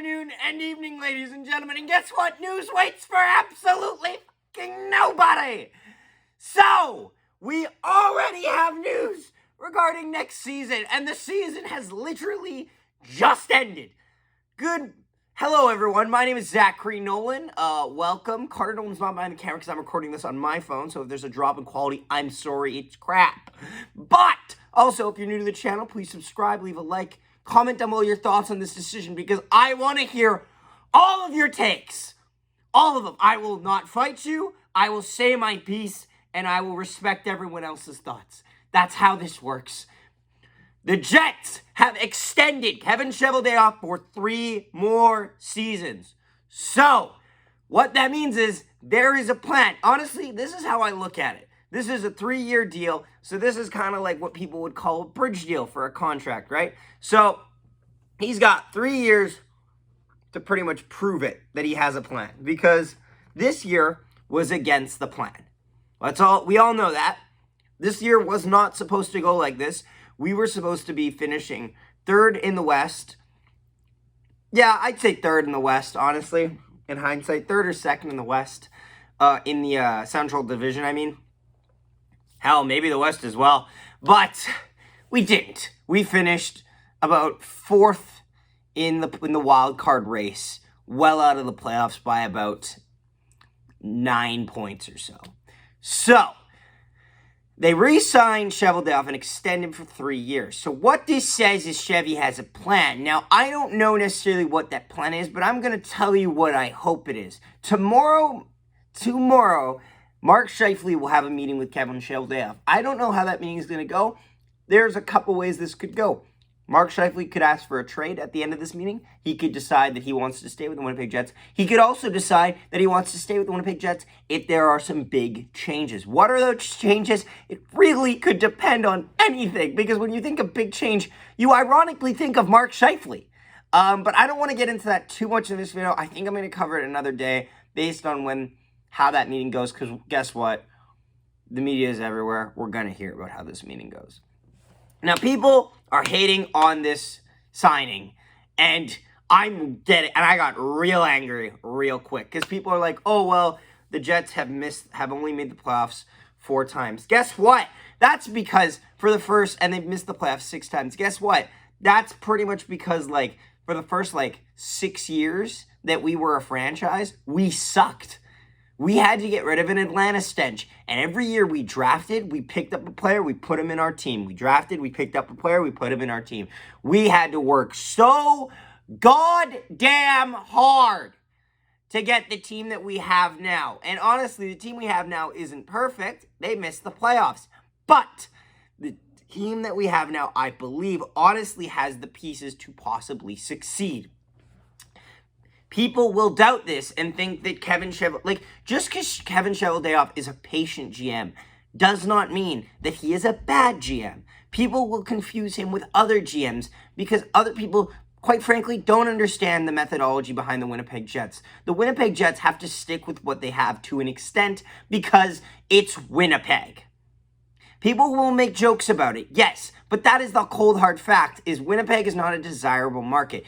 afternoon and evening, ladies and gentlemen. And guess what? News waits for absolutely fucking nobody. So, we already have news regarding next season, and the season has literally just ended. Hello, everyone. My name is Zachary Nolan. Welcome. Carter Nolan's not behind the camera because I'm recording this on my phone, so if there's a drop in quality, I'm sorry. It's crap. But, also, if you're new to the channel, please subscribe, leave a like, comment down below your thoughts on this decision because I want to hear all of your takes. All of them. I will not fight you. I will say my piece, and I will respect everyone else's thoughts. That's how this works. The Jets have extended Kevin Cheveldayoff for 3 more seasons. So, what that means is there is a plan. Honestly, this is how I look at it. This is a 3-year deal, so this is kind of like what people would call a bridge deal for a contract, right? So, he's got 3 years to pretty much prove it that he has a plan because this year was against the plan. We all know that. This year was not supposed to go like this. We were supposed to be finishing 3rd in the West. Yeah, I'd say 3rd in the West, honestly. In hindsight, 3rd or 2nd in the West. In the Central Division, I mean. Hell, maybe the West as well. But we didn't. We finished about 4th in the wild card race. Well out of the playoffs by about 9 points or so. So, they re-signed Cheveldayoff and extended him for 3 years. So what this says is Chevy has a plan. Now, I don't know necessarily what that plan is, but I'm going to tell you what I hope it is. Tomorrow, Mark Scheifele will have a meeting with Kevin Cheveldayoff. I don't know how that meeting is going to go. There's a couple ways this could go. Mark Scheifele could ask for a trade at the end of this meeting. He could decide that he wants to stay with the Winnipeg Jets. He could also decide that he wants to stay with the Winnipeg Jets if there are some big changes. What are those changes? It really could depend on anything because when you think of big change, you ironically think of Mark Scheifele. But I don't want to get into that too much in this video. I think I'm going to cover it another day based on how that meeting goes because guess what? The media is everywhere. We're going to hear about how this meeting goes. Now, people are hating on this signing, and I got real angry real quick, because people are like, oh, well, the Jets have only made the playoffs 4 times. Guess what? That's because and they've missed the playoffs 6 times. Guess what? That's pretty much because, for the first, 6 years that we were a franchise, we sucked. We had to get rid of an Atlanta stench. And every year we drafted, we picked up a player, we put him in our team. We drafted, we picked up a player, we put him in our team. We had to work so goddamn hard to get the team that we have now. And honestly, the team we have now isn't perfect. They missed the playoffs. But the team that we have now, I believe, honestly has the pieces to possibly succeed. People will doubt this and think that just because Kevin Cheveldayoff is a patient GM does not mean that he is a bad GM. People will confuse him with other GMs because other people, quite frankly, don't understand the methodology behind the Winnipeg Jets. The Winnipeg Jets have to stick with what they have to an extent because it's Winnipeg. People will make jokes about it, yes, but that is the cold hard fact, is Winnipeg is not a desirable market.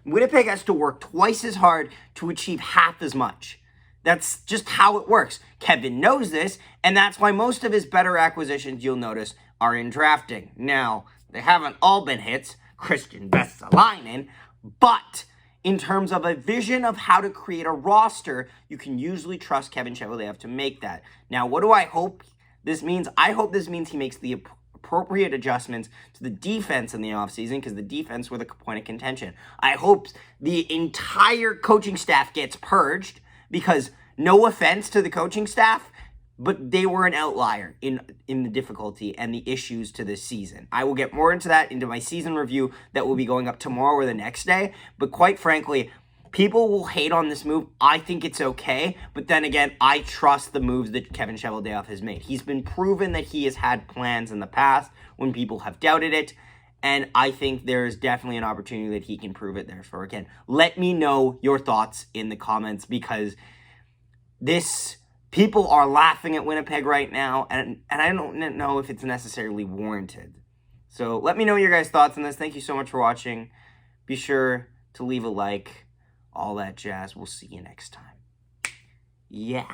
Winnipeg has to work twice as hard to achieve half as much. That's just how it works. Kevin knows this, and that's why most of his better acquisitions, you'll notice, are in drafting. Now, they haven't all been hits, Christian Vesalainen, but in terms of a vision of how to create a roster, you can usually trust Kevin Cheveldayoff to make that. Now, what do I hope this means? I hope this means he makes the appropriate adjustments to the defense in the offseason because the defense were the point of contention. I hope the entire coaching staff gets purged because, no offense to the coaching staff, but they were an outlier in the difficulty and the issues to this season. I will get more into that into my season review that will be going up tomorrow or the next day, but quite frankly, people will hate on this move. I think it's okay, but then again, I trust the moves that Kevin Cheveldayoff has made. He's been proven that he has had plans in the past when people have doubted it, and I think there is definitely an opportunity that he can prove it. Therefore, again, let me know your thoughts in the comments because people are laughing at Winnipeg right now, and I don't know if it's necessarily warranted. So let me know your guys' thoughts on this. Thank you so much for watching. Be sure to leave a like, all that jazz. We'll see you next time. Yeah.